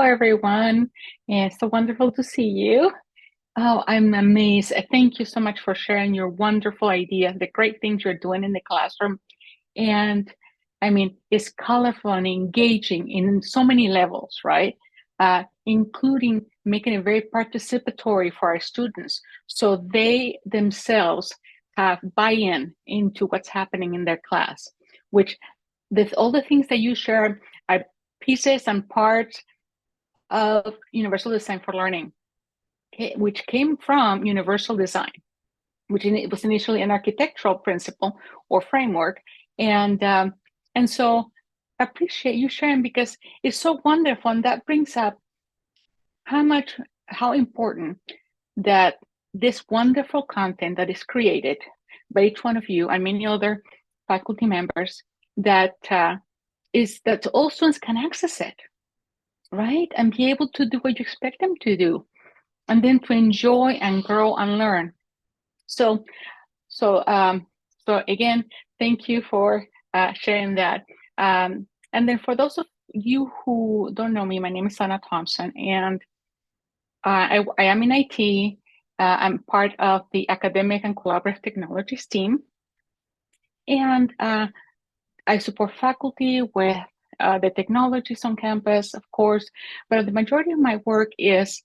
everyone. It's so wonderful to see you. Oh, I'm amazed. Thank you so much for sharing your wonderful idea, the great things you're doing in the classroom. And I mean, it's colorful and engaging in so many levels, right? Including making it very participatory for our students so they themselves have buy-in into what's happening in their class, which all the things that you share are pieces and parts of Universal Design for Learning, which came from Universal Design, which it was initially an architectural principle or framework. And so I appreciate you sharing because it's so wonderful. And that brings up how important that this wonderful content that is created by each one of you and many other faculty members that all students can access it, right? And be able to do what you expect them to do, and then to enjoy and grow and learn. So again, thank you for sharing that. And then for those of you who don't know me, my name is Anna Thompson, and I am in IT. I'm part of the Academic and Collaborative Technologies team. And I support faculty with the technologies on campus, of course, but the majority of my work is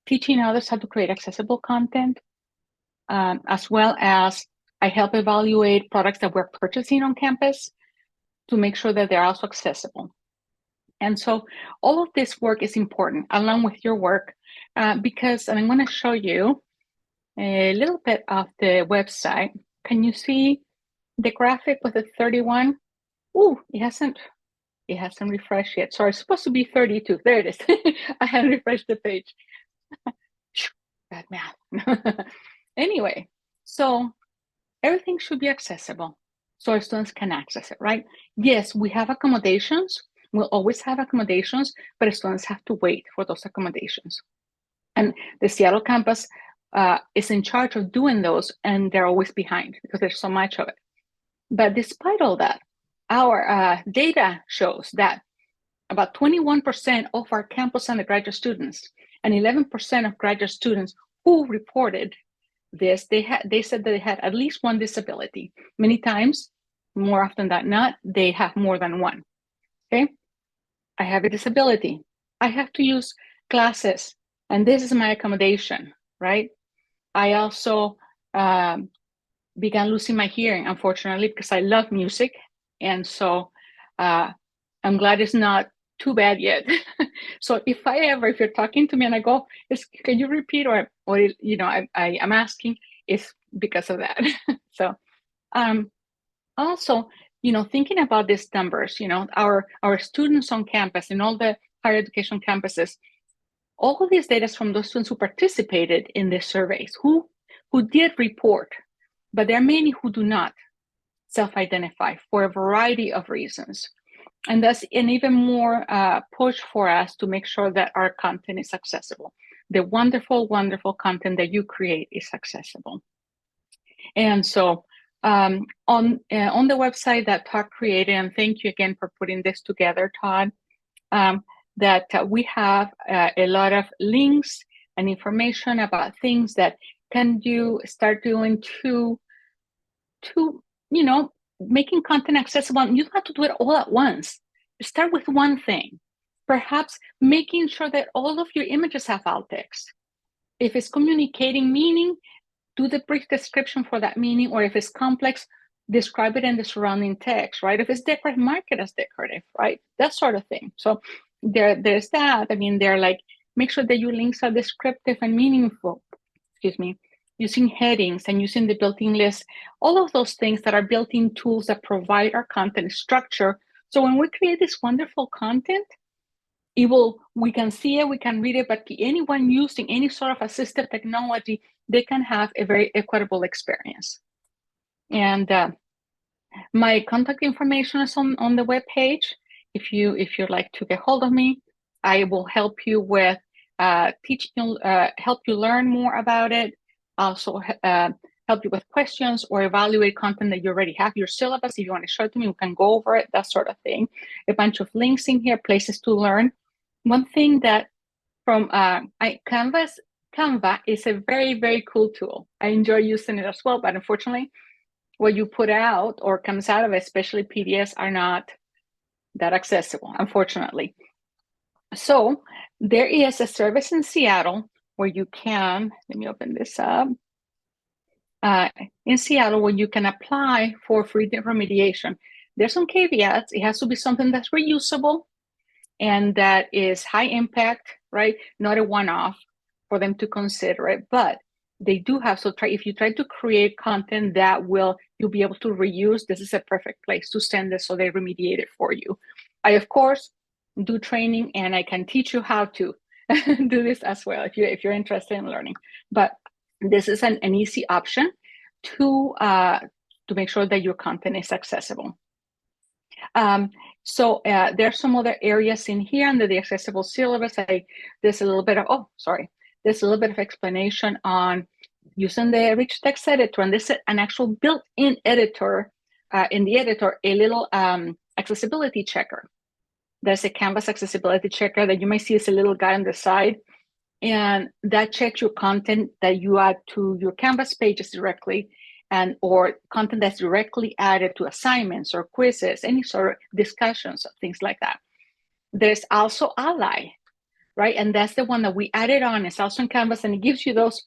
teaching others how to create accessible content, as well as I help evaluate products that we're purchasing on campus to make sure that they're also accessible. And so all of this work is important along with your work because, and I'm going to show you a little bit of the website. Can you see the graphic with the 31? Oh, it hasn't refreshed yet. Sorry, it's supposed to be 32. There it is. I hadn't refreshed the page. Bad math. Anyway, so everything should be accessible so our students can access it, right? Yes, we have accommodations. We'll always have accommodations, but students have to wait for those accommodations. And the Seattle campus is in charge of doing those, and they're always behind because there's so much of it. But despite all that, our data shows that about 21% of our campus undergraduate students and 11% of graduate students who reported this, they said that they had at least one disability. Many times, more often than not, they have more than one. Okay, I have a disability. I have to use glasses, and this is my accommodation, right? I also began losing my hearing, unfortunately, because I love music. And so I'm glad it's not too bad yet. So if you're talking to me and I go, can you repeat or I'm asking, it's because of that. So also, thinking about these numbers, our students on campus and all the higher education campuses, all of these data is from those students who participated in the surveys, who did report, but there are many who do not self-identify for a variety of reasons. And that's an even more push for us to make sure that our content is accessible. The wonderful, wonderful content that you create is accessible. And so on the website that Todd created, and thank you again for putting this together, Todd, that we have a lot of links and information about things that can start doing to making content accessible. And you don't have to do it all at once. Start with one thing. Perhaps making sure that all of your images have alt text. If it's communicating meaning, do the brief description for that meaning, or if it's complex, describe it in the surrounding text, right? If it's decorative, mark it as decorative, right? That sort of thing. So there's that. I mean, they're like, make sure that your links are descriptive and meaningful, using headings and using the built-in list, all of those things that are built-in tools that provide our content structure. So when we create this wonderful content, we can see it, we can read it, but anyone using any sort of assistive technology, they can have a very equitable experience. And my contact information is on the webpage. If you'd like to get hold of me, I will help you with teaching, help you learn more about it. Also help you with questions or evaluate content that you already have, your syllabus. If you want to show it to me, we can go over it, that sort of thing. A bunch of links in here, places to learn. one thing that from Canva is a very, very cool tool. I enjoy using it as well, but unfortunately, what you put out or comes out of it, especially PDFs, are not that accessible, unfortunately. So there is a service in Seattle where you can, let me open this up, in Seattle where you can apply for free remediation. There's some caveats. It has to be something that's reusable and that is high impact, right? Not a one-off for them to consider it, but they do have, so if you try to create content that you'll be able to reuse, this is a perfect place to send it so they remediate it for you. I, of course, do training and I can teach you how to do this as well if you're interested in learning. But this is an easy option to make sure that your content is accessible. So there's some other areas in here under the accessible syllabus. There's a little bit of explanation on using the rich text editor, and this is an actual built-in editor in the editor, a little accessibility checker. There's a Canvas accessibility checker that you might see as a little guy on the side, and that checks your content that you add to your Canvas pages directly, or content that's directly added to assignments or quizzes, any sort of discussions, things like that. There's also Ally, right? And that's the one that we added on. It's also in Canvas, and it gives you those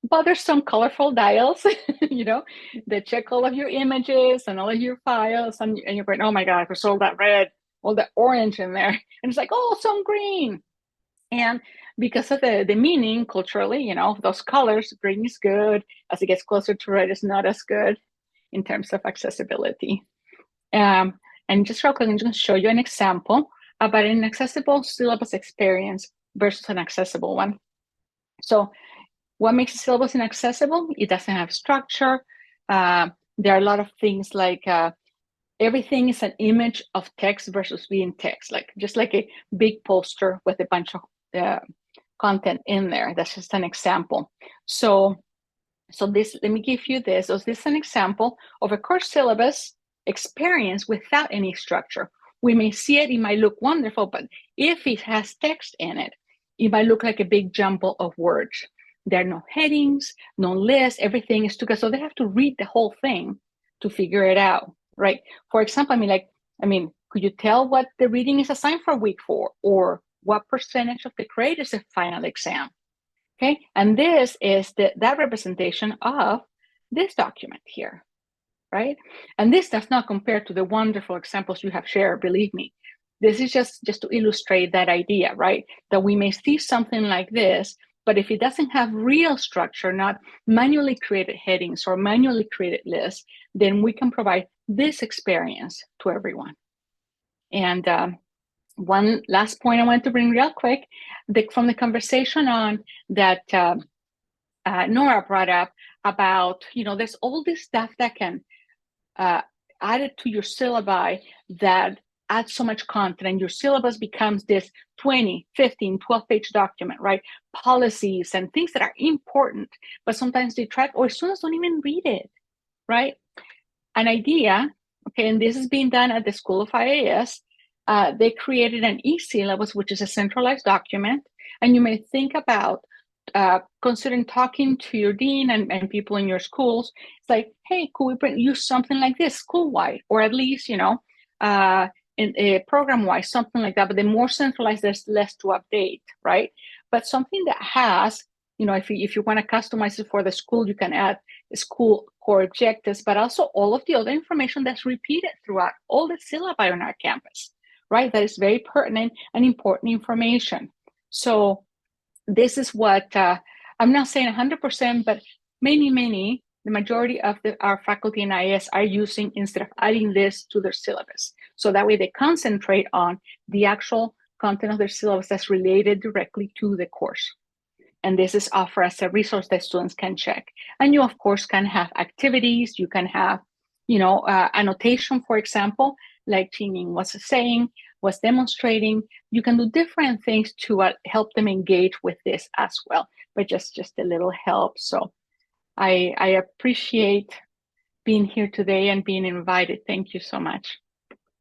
bothersome colorful dials, that check all of your images and all of your files, and you're going, oh my God, there's all that red, all that orange in there. And it's like, oh, some green. And because of the meaning culturally, those colors, green is good. As it gets closer to red, it's not as good in terms of accessibility. And just real quick, I'm just going to show you an example about an accessible syllabus experience versus an accessible one. So what makes a syllabus inaccessible? It doesn't have structure. There are a lot of things like everything is an image of text versus being text, just like a big poster with a bunch of content in there. That's just an example. So this, let me give you this. So this is an example of a course syllabus experience without any structure. We may see it might look wonderful, but if it has text in it, it might look like a big jumble of words. There are no headings, no lists, everything is together. So they have to read the whole thing to figure it out, right? For example, could you tell what the reading is assigned for week 4, or what percentage of the grade is a final exam? Okay, and this is that representation of this document here, right? And this does not compare to the wonderful examples you have shared, believe me. This is just to illustrate that idea, right? That we may see something like this, but if it doesn't have real structure, not manually created headings or manually created lists, then we can provide this experience to everyone. And one last point I want to bring real quick, from the conversation on that Nora brought up about, there's all this stuff that can add it to your syllabi that adds so much content, and your syllabus becomes this 20, 15, 12-page document, right? Policies and things that are important, but sometimes detract, or students don't even read it, right? An idea, okay, and this is being done at the School of IAS, they created an e-syllabus, which is a centralized document, and you may think about considering talking to your dean and people in your schools. It's like, hey, could we use something like this school-wide, or at least, in a program-wise, something like that. But the more centralized, there's less to update, right? But something that has, if you want to customize it for the school, you can add school core objectives, but also all of the other information that's repeated throughout all the syllabi on our campus, right? That is very pertinent and important information. So this is what, I'm not saying 100%, but the majority of our faculty in IAS are using instead of adding this to their syllabus. So that way they concentrate on the actual content of their syllabus that's related directly to the course. And this is offered as a resource that students can check. And you, of course, can have activities. You can have, annotation, for example, like Jingying was saying, was demonstrating. You can do different things to help them engage with this as well, but just a little help. So I appreciate being here today and being invited. Thank you so much.